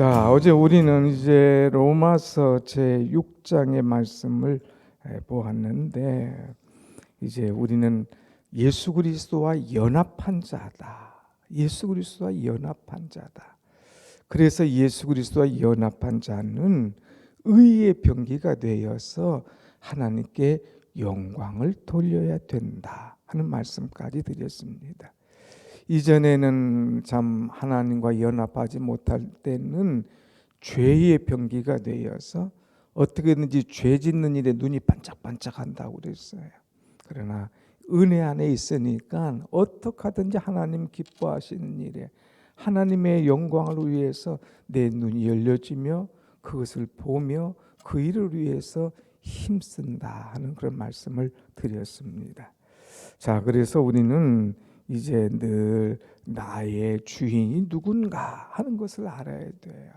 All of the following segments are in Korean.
자, 어제 우리는 이제 로마서 제 6장의 말씀을 보았는데, 이제 우리는 예수 그리스도와 연합한 자다. 예수 그리스도와 연합한 자다. 그래서 예수 그리스도와 연합한 자는 의의 병기가 되어서 하나님께 영광을 돌려야 된다 하는 말씀까지 드렸습니다. 이전에는 참 하나님과 연합하지 못할 때는 죄의 병기가 되어서 어떻게든지 죄 짓는 일에 눈이 반짝반짝한다고 그랬어요. 그러나 은혜 안에 있으니까 어떻게 하든지 하나님 기뻐하시는 일에 하나님의 영광을 위해서 내 눈이 열려지며 그것을 보며 그 일을 위해서 힘쓴다 하는 그런 말씀을 드렸습니다. 자, 그래서 우리는 이제 늘 나의 주인이 누군가 하는 것을 알아야 돼요.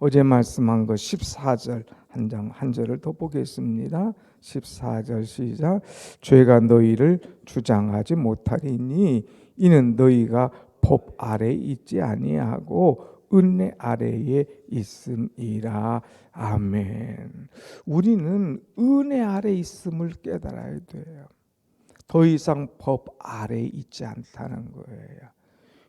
어제 말씀한 거 14절 한 절을 더 보겠습니다. 14절 시작. 죄가 너희를 주장하지 못하리니 이는 너희가 법 아래 있지 아니하고 은혜 아래에 있음이라. 아멘. 우리는 은혜 아래 있음을 깨달아야 돼요. 더 이상 법 아래에 있지 않다는 거예요.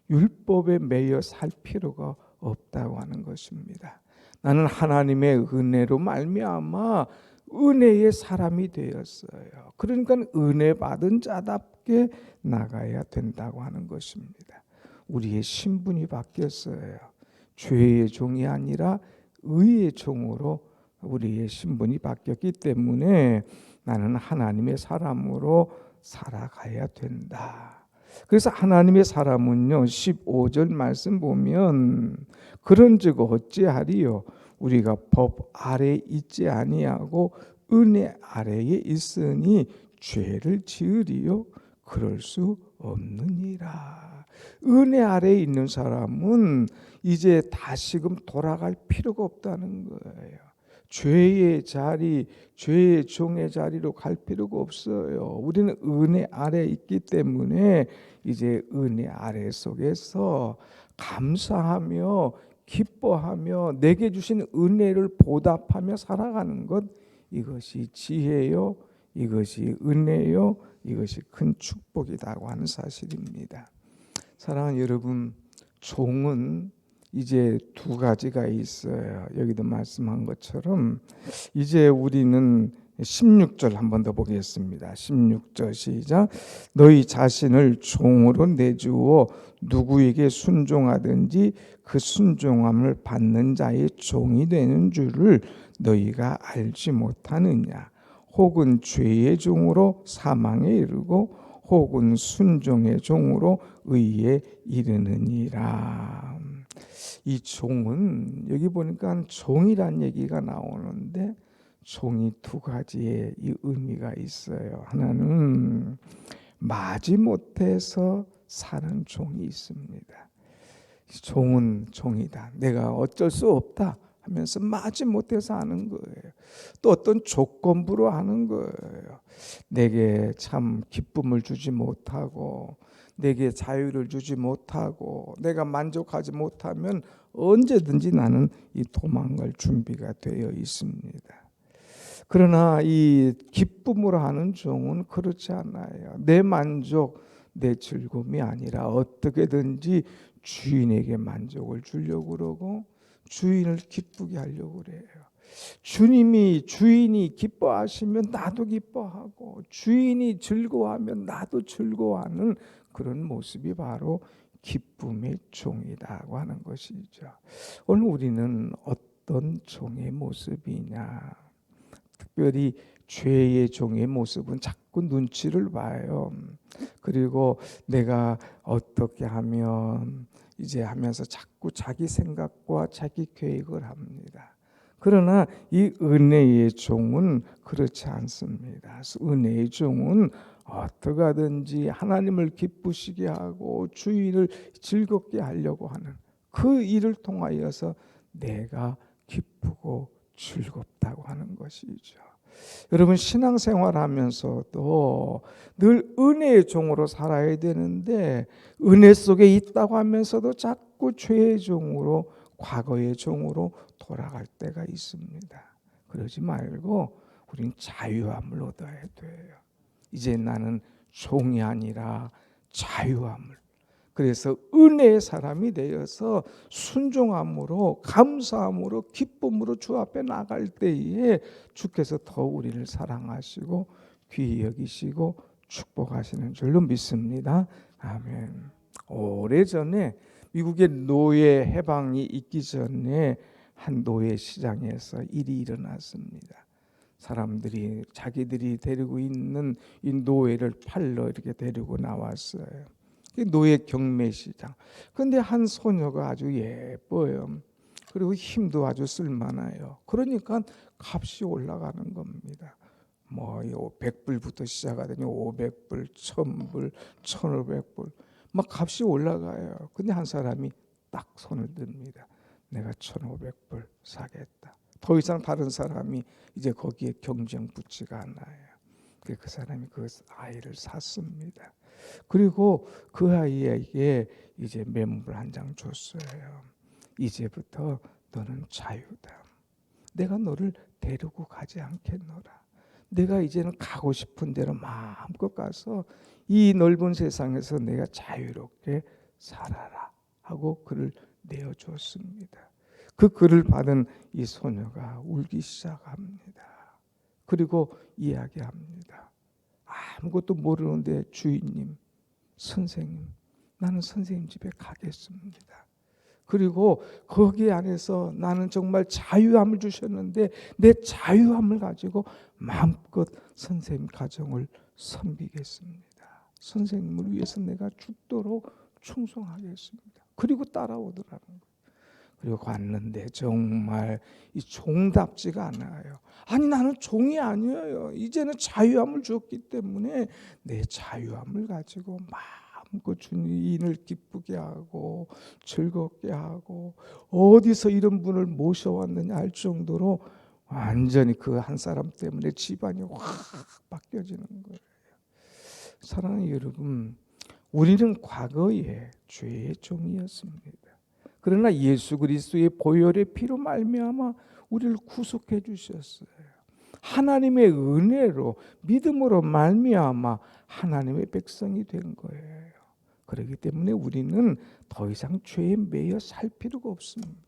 율법에 매여 살 필요가 없다고 하는 것입니다. 나는 하나님의 은혜로 말미암아 은혜의 사람이 되었어요. 그러니까 은혜 받은 자답게 나가야 된다고 하는 것입니다. 우리의 신분이 바뀌었어요. 죄의 종이 아니라 의의 종으로 우리의 신분이 바뀌었기 때문에 나는 하나님의 사람으로 살아가야 된다. 그래서 하나님의 사람은요, 15절 말씀 보면 그런즉 어찌하리요 우리가 법 아래에 있지 아니하고 은혜 아래에 있으니 죄를 지으리요 그럴 수 없느니라. 은혜 아래에 있는 사람은 이제 다시금 돌아갈 필요가 없다는 거예요. 죄의 자리, 죄의 종의 자리로 갈 필요가 없어요. 우리는 은혜 아래에 있기 때문에 이제 은혜 아래 속에서 감사하며 기뻐하며 내게 주신 은혜를 보답하며 살아가는 것, 이것이 지혜요, 이것이 은혜요, 이것이 큰 축복이라고 하는 사실입니다. 사랑하는 여러분, 종은 이제 두 가지가 있어요. 여기도 말씀한 것처럼 이제 우리는 16절 한 번 더 보겠습니다. 16절 시작. 너희 자신을 종으로 내주어 누구에게 순종하든지 그 순종함을 받는 자의 종이 되는 줄을 너희가 알지 못하느냐. 혹은 죄의 종으로 사망에 이르고 혹은 순종의 종으로 의에 이르느니라. 이 종은 여기 보니까 종이란 얘기가 나오는데 종이 두 가지의 이 의미가 있어요. 하나는 마지못해서 사는 종이 있습니다. 종은 종이다. 내가 어쩔 수 없다 하면서 마지못해서 하는 거예요. 또 어떤 조건부로 하는 거예요. 내게 참 기쁨을 주지 못하고 내게 자유를 주지 못하고 내가 만족하지 못하면 언제든지 나는 이 도망갈 준비가 되어 있습니다. 그러나 이 기쁨으로 하는 종은 그렇지 않아요. 내 만족, 내 즐거움이 아니라 어떻게든지 주인에게 만족을 주려고 그러고 주인을 기쁘게 하려고 그래요. 주인이 기뻐하시면 나도 기뻐하고 주인이 즐거워하면 나도 즐거워하는 그런 모습이 바로 기쁨의 종이라고 하는 것이죠. 오늘 우리는 어떤 종의 모습이냐? 특별히 죄의 종의 모습은 자꾸 눈치를 봐요. 그리고 내가 어떻게 하면 이제 하면서 자꾸 자기 생각과 자기 계획을 합니다. 그러나 이 은혜의 종은 그렇지 않습니다. 은혜의 종은 어떻게 하든지 하나님을 기쁘시게 하고 주인을 즐겁게 하려고 하는 그 일을 통하여서 내가 기쁘고 즐겁다고 하는 것이죠. 여러분, 신앙생활 하면서도 늘 은혜의 종으로 살아야 되는데 은혜 속에 있다고 하면서도 자꾸 죄의 종으로 과거의 종으로 돌아갈 때가 있습니다. 그러지 말고 우리는 자유함을 얻어야 돼요. 이제 나는 종이 아니라 자유함을. 그래서 은혜의 사람이 되어서 순종함으로, 감사함으로, 기쁨으로 주 앞에 나갈 때에 주께서 더 우리를 사랑하시고 귀히 여기시고 축복하시는 줄로 믿습니다. 아멘. 오래전에 미국의 노예 해방이 있기 전에 한 노예 시장에서 일이 일어났습니다. 사람들이 자기들이 데리고 있는 이 노예를 팔러 이렇게 데리고 나왔어요. 노예 경매시장. 그런데 한 소녀가 아주 예뻐요. 그리고 힘도 아주 쓸만해요. 그러니까 값이 올라가는 겁니다. 뭐 100불부터 시작하더니 500불, 1000불, 1500불 막 값이 올라가요. 근데 한 사람이 딱 손을 듭니다. 내가 1500불 사겠다. 더 이상 다른 사람이 이제 거기에 경쟁 붙지가 않아요. 그 사람이 그 아이를 샀습니다. 그리고 그 아이에게 이제 매물 한 장 줬어요. 이제부터 너는 자유다. 내가 너를 데리고 가지 않겠노라. 내가 이제는 가고 싶은 대로 마음껏 가서 이 넓은 세상에서 내가 자유롭게 살아라 하고 글을 내어줬습니다. 그 글을 받은 이 소녀가 울기 시작합니다. 그리고 이야기합니다. 아무것도 모르는데 주인님, 선생님, 나는 선생님 집에 가겠습니다. 그리고 거기 안에서 나는 정말 자유함을 주셨는데 내 자유함을 가지고 마음껏 선생님 가정을 섬기겠습니다. 선생님을 위해서 내가 죽도록 충성하겠습니다. 그리고 따라오더라는 거예요. 그리고 갔는데 정말 이 종답지가 않아요. 아니 나는 종이 아니에요. 이제는 자유함을 주었기 때문에 내 자유함을 가지고 마음껏 주인을 기쁘게 하고 즐겁게 하고 어디서 이런 분을 모셔왔느냐 할 정도로 완전히 그 한 사람 때문에 집안이 확 바뀌어지는 거예요. 사랑하는 여러분, 우리는 과거에 죄의 종이었습니다. 그러나 예수 그리스도의 보혈의 피로 말미암아 우리를 구속해 주셨어요. 하나님의 은혜로 믿음으로 말미암아 하나님의 백성이 된 거예요. 그렇기 때문에 우리는 더 이상 죄에 매여 살 필요가 없습니다.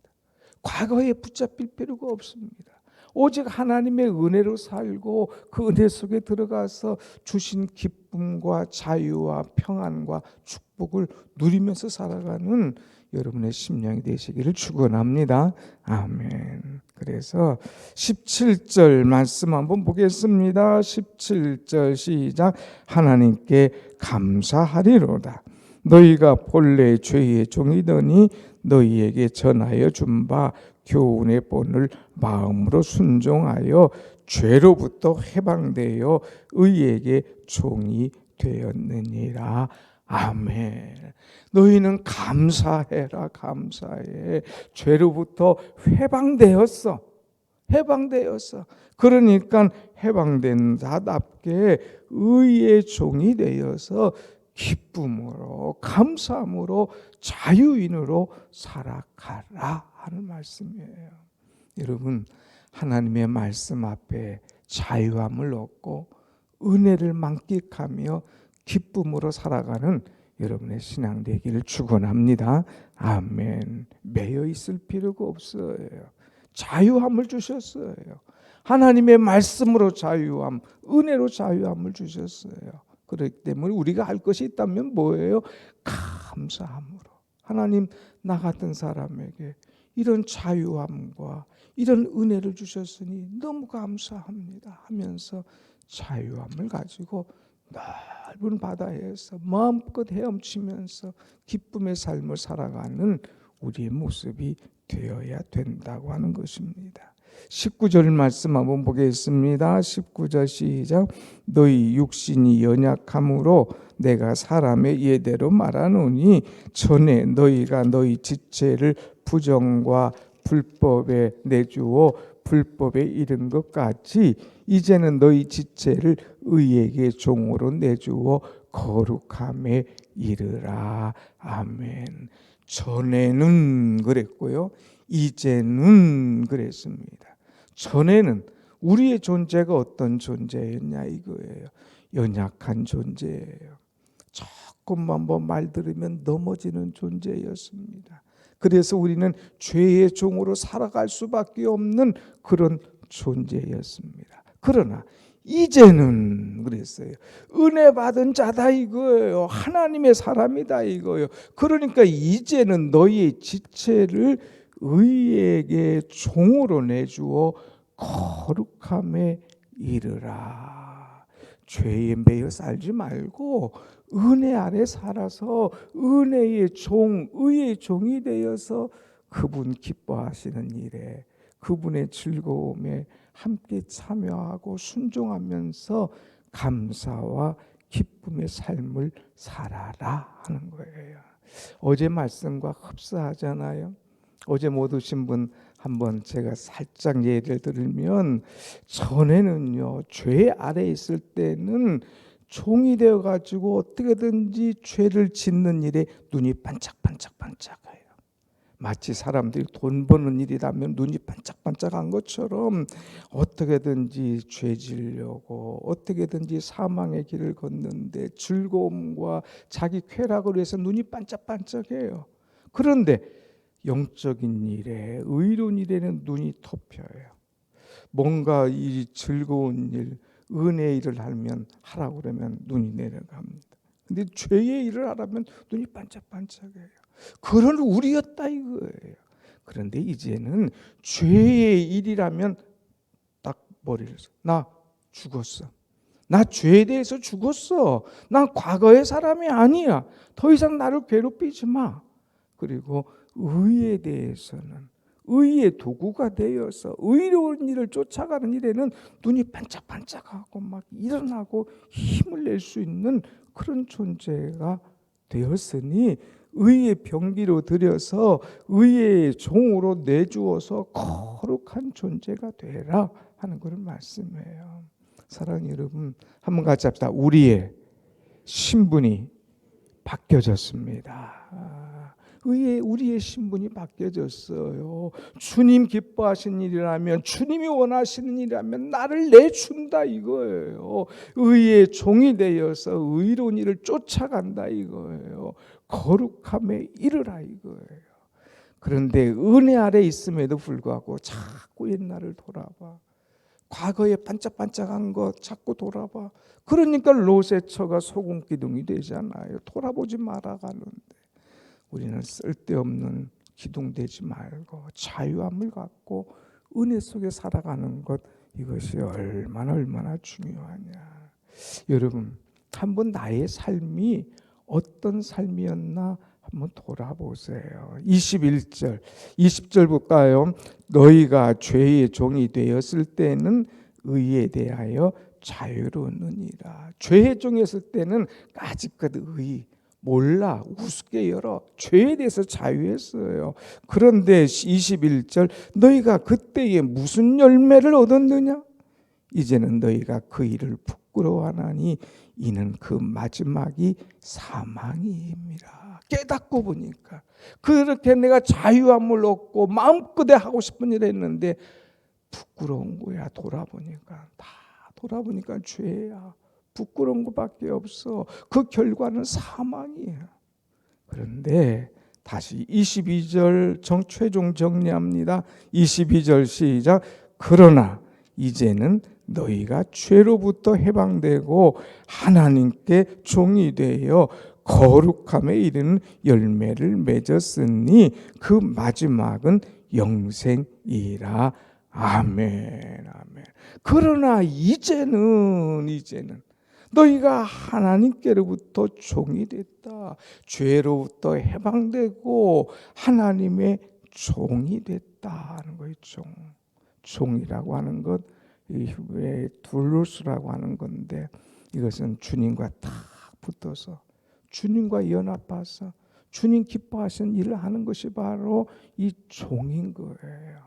과거에 붙잡힐 필요가 없습니다. 오직 하나님의 은혜로 살고 그 은혜 속에 들어가서 주신 기쁨과 자유와 평안과 축복을 누리면서 살아가는 여러분의 심령이 되시기를 축원합니다. 아멘. 그래서 17절 말씀 한번 보겠습니다. 17절 시작. 하나님께 감사하리로다. 너희가 본래 죄의 종이더니 너희에게 전하여 준 바 교훈의 본을 마음으로 순종하여 죄로부터 해방되어 의에게 종이 되었느니라. 아멘. 너희는 감사해라. 감사해. 죄로부터 해방되었어. 해방되었어. 그러니까 해방된 자답게 의의 종이 되어서 기쁨으로 감사함으로 자유인으로 살아가라 하는 말씀이에요. 여러분, 하나님의 말씀 앞에 자유함을 얻고 은혜를 만끽하며 기쁨으로 살아가는 여러분의 신앙 되기를 축원합니다. 아멘. 매여 있을 필요가 없어요. 자유함을 주셨어요. 하나님의 말씀으로 자유함, 은혜로 자유함을 주셨어요. 그렇기 때문에 우리가 할 것이 있다면 뭐예요? 감사함으로. 하나님, 나 같은 사람에게 이런 자유함과 이런 은혜를 주셨으니 너무 감사합니다 하면서 자유함을 가지고 넓은 바다에서 마음껏 헤엄치면서 기쁨의 삶을 살아가는 우리의 모습이 되어야 된다고 하는 것입니다. 19절 말씀 한번 보겠습니다. 19절 시작. 너희 육신이 연약함으로 내가 사람의 예대로 말하노니 전에 너희가 너희 지체를 부정과 불법에 내주어 불법에 이른 것 같이 이제는 너희 지체를 의에게 종으로 내주어 거룩함에 이르라. 아멘. 전에는 그랬고요. 이제는 그랬습니다. 전에는 우리의 존재가 어떤 존재였냐 이거예요. 연약한 존재예요. 조금만 말 들으면 넘어지는 존재였습니다. 그래서 우리는 죄의 종으로 살아갈 수밖에 없는 그런 존재였습니다. 그러나 이제는 그랬어요. 은혜 받은 자다 이거예요. 하나님의 사람이다 이거예요. 그러니까 이제는 너희의 지체를 의에게 종으로 내주어 거룩함에 이르라. 죄에 매여 살지 말고 은혜 아래 살아서 은혜의 종, 의의 종이 되어서 그분 기뻐하시는 일에, 그분의 즐거움에 함께 참여하고 순종하면서 감사와 기쁨의 삶을 살아라 하는 거예요. 어제 말씀과 흡사하잖아요. 어제 못 오신 분 한번 제가 살짝 예를 들면, 전에는요, 죄 아래 있을 때는 종이 되어 가지고 어떻게든지 죄를 짓는 일에 눈이 반짝반짝해요. 마치 사람들이 돈 버는 일이라면 눈이 반짝반짝한 것처럼 어떻게든지 죄 지으려고, 어떻게든지 사망의 길을 걷는데 즐거움과 자기 쾌락을 위해서 눈이 반짝반짝해요. 그런데 영적인 일에, 의로운 일에는 눈이 덮여요. 뭔가 이 즐거운 일, 은혜의 일을 하라고 그러면 눈이 내려갑니다. 근데 죄의 일을 하라면 눈이 반짝반짝해요. 그런 우리였다 이거예요. 그런데 이제는 죄의 일이라면 딱 머리를 나 죽었어. 나 죄에 대해서 죽었어. 난 과거의 사람이 아니야. 더 이상 나를 괴롭히지 마. 그리고 의에 대해서는 의의 도구가 되어서 의로운 일을 쫓아가는 일에는 눈이 반짝반짝하고 막 일어나고 힘을 낼 수 있는 그런 존재가 되었으니 의의 병기로 들여서 의의 종으로 내주어서 거룩한 존재가 되라 하는 것을 말씀해요. 사랑하는 여러분, 한번 같이 합시다. 우리의 신분이 바뀌어졌습니다. 우리의 신분이 바뀌어졌어요. 주님 기뻐하시는 일이라면, 주님이 원하시는 일이라면 나를 내준다 이거예요. 의의 종이 되어서 의로운 일을 쫓아간다 이거예요. 거룩함에 이르라 이거예요. 그런데 은혜 아래 있음에도 불구하고 자꾸 옛날을 돌아봐. 과거에 반짝반짝한 것 자꾸 돌아봐. 그러니까 롯의 처가 소금 기둥이 되잖아요. 돌아보지 말아가는데. 우리는 쓸데없는 기둥되지 말고 자유함을 갖고 은혜 속에 살아가는 것, 이것이 얼마나 중요하냐. 여러분, 한번 나의 삶이 어떤 삶이었나 한번 돌아보세요. 21절, 20절 볼까요? 너희가 죄의 종이 되었을 때는 의에 대하여 자유로우니라. 죄의 종이었을 때는 까짓것 의 몰라, 우습게 열어, 죄에 대해서 자유했어요. 그런데 21절, 너희가 그때에 무슨 열매를 얻었느냐? 이제는 너희가 그 일을 부끄러워하나니 이는 그 마지막이 사망이입니다. 깨닫고 보니까 그렇게 내가 자유함을 얻고 마음껏 하고 싶은 일을 했는데 부끄러운 거야. 돌아보니까 죄야. 부끄러운 것밖에 없어. 그 결과는 사망이에요. 그런데 다시 22절 최종 정리합니다. 22절 시작. 그러나 이제는 너희가 죄로부터 해방되고 하나님께 종이 되어 거룩함에 이르는 열매를 맺었으니 그 마지막은 영생이라. 아멘. 그러나 이제는 너희가 하나님께로부터 종이 됐다. 죄로부터 해방되고 하나님의 종이 됐다 하는 거예요. 종이라고 하는 것, 왜 둘로스라고 하는 건데, 이것은 주님과 딱 붙어서 주님과 연합해서 주님 기뻐하시는 일을 하는 것이 바로 이 종인 거예요.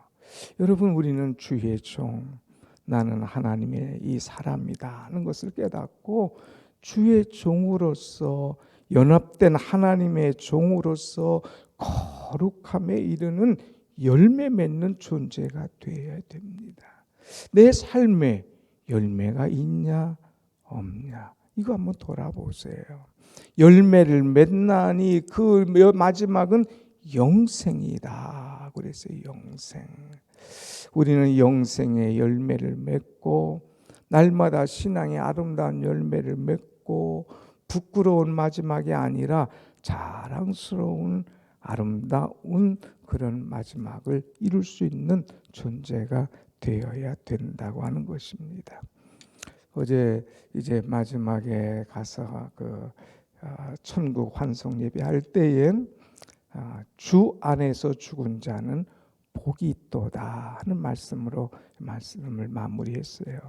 여러분, 우리는 주의 종, 나는 하나님의 이 사람이다 하는 것을 깨닫고 주의 종으로서, 연합된 하나님의 종으로서 거룩함에 이르는 열매 맺는 존재가 되어야 됩니다. 내 삶에 열매가 있냐 없냐 이거 한번 돌아보세요. 열매를 맺나니 그 마지막은 영생이다 그랬어요. 영생. 우리는 영생의 열매를 맺고 날마다 신앙의 아름다운 열매를 맺고 부끄러운 마지막이 아니라 자랑스러운 아름다운 그런 마지막을 이룰 수 있는 존재가 되어야 된다고 하는 것입니다. 어제 이제 마지막에 가서 천국 환송 예배할 때에 주 안에서 죽은 자는 복이 있도다 하는 말씀으로 말씀을 마무리했어요.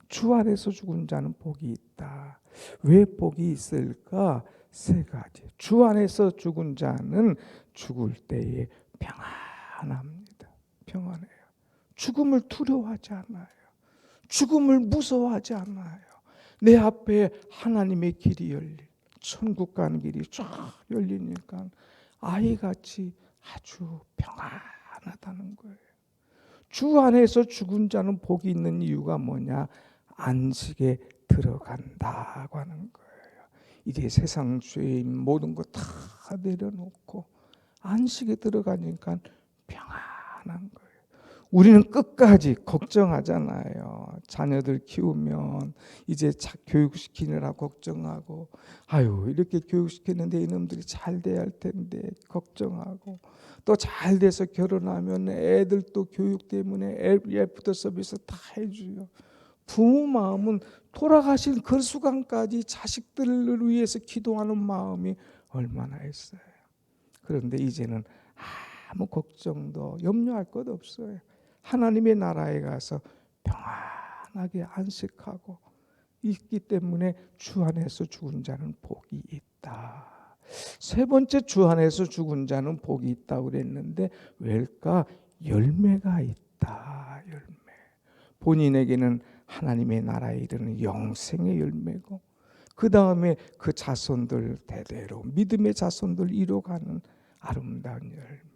주 안에서 죽은 자는 복이 있다. 왜 복이 있을까? 세 가지. 주 안에서 죽은 자는 죽을 때에 평안합니다. 평안해요. 죽음을 두려워하지 않아요. 죽음을 무서워하지 않아요. 내 앞에 하나님의 길이 천국 가는 길이 쫙 열리니까 아이같이 아주 평안하다는 거예요. 주 안에서 죽은 자는 복이 있는 이유가 뭐냐? 안식에 들어간다고 하는 거예요. 이제 세상 죄인 모든 거 다 내려놓고 안식에 들어가니까 평안한 거예요. 우리는 끝까지 걱정하잖아요. 자녀들 키우면 이제 교육시키느라 걱정하고 아유 이렇게 교육시키는데 이놈들이 잘 돼야 할 텐데 걱정하고 또 잘 돼서 결혼하면 애들 또 교육 때문에 애프터 서비스 다 해줘요. 부모 마음은 돌아가신 그 순간까지 자식들을 위해서 기도하는 마음이 얼마나 있어요. 그런데 이제는 아무 걱정도 염려할 것 없어요. 하나님의 나라에 가서 평안하게 안식하고 있기 때문에 주 안에서 죽은 자는 복이 있다. 세 번째, 주 안에서 죽은 자는 복이 있다고 그랬는데 왜일까? 열매가 있다. 열매. 본인에게는 하나님의 나라에 이르는 영생의 열매고 그 다음에 그 자손들 대대로 믿음의 자손들 이뤄가는 아름다운 열매.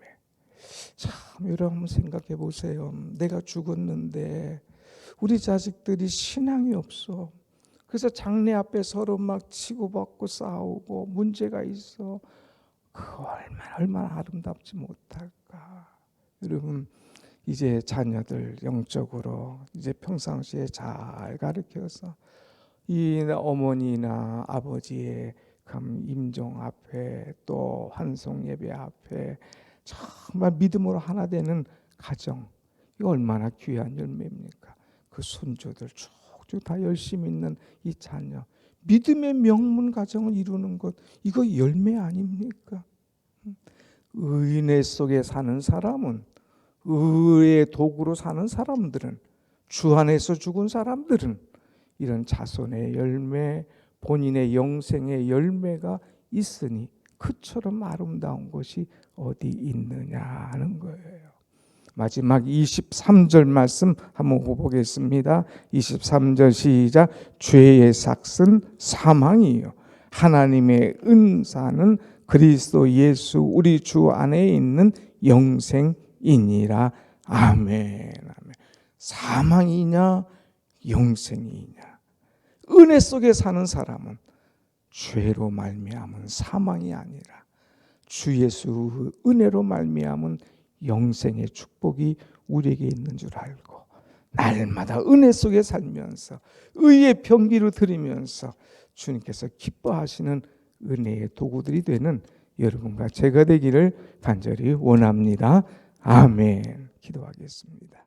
참 여러분 생각해 보세요. 내가 죽었는데 우리 자식들이 신앙이 없어. 그래서 장례 앞에 서로 막 치고받고 싸우고 문제가 있어. 그거 얼마나 아름답지 못할까. 여러분 이제 자녀들 영적으로 이제 평상시에 잘 가르쳐서 이 어머니나 아버지의 임종 앞에 또 환송 예배 앞에 정말 믿음으로 하나 되는 가정, 이거 얼마나 귀한 열매입니까? 그 손주들 쭉쭉 다 열심히 있는 이 자녀, 믿음의 명문 가정을 이루는 것, 이거 열매 아닙니까? 의인의 속에 사는 사람은, 의의 도구로 사는 사람들은, 주 안에서 죽은 사람들은 이런 자손의 열매, 본인의 영생의 열매가 있으니 그처럼 아름다운 것이 어디 있느냐 하는 거예요. 마지막 23절 말씀 한번 보겠습니다. 23절 시작. 죄의 삭은 사망이요 하나님의 은사는 그리스도 예수 우리 주 안에 있는 영생이니라. 아멘. 아멘. 사망이냐 영생이냐. 은혜 속에 사는 사람은 죄로 말미암은 사망이 아니라 주 예수 은혜로 말미암은 영생의 축복이 우리에게 있는 줄 알고 날마다 은혜 속에 살면서 의의 병기를 드리면서 주님께서 기뻐하시는 은혜의 도구들이 되는 여러분과 제가 되기를 간절히 원합니다. 아멘. 기도하겠습니다.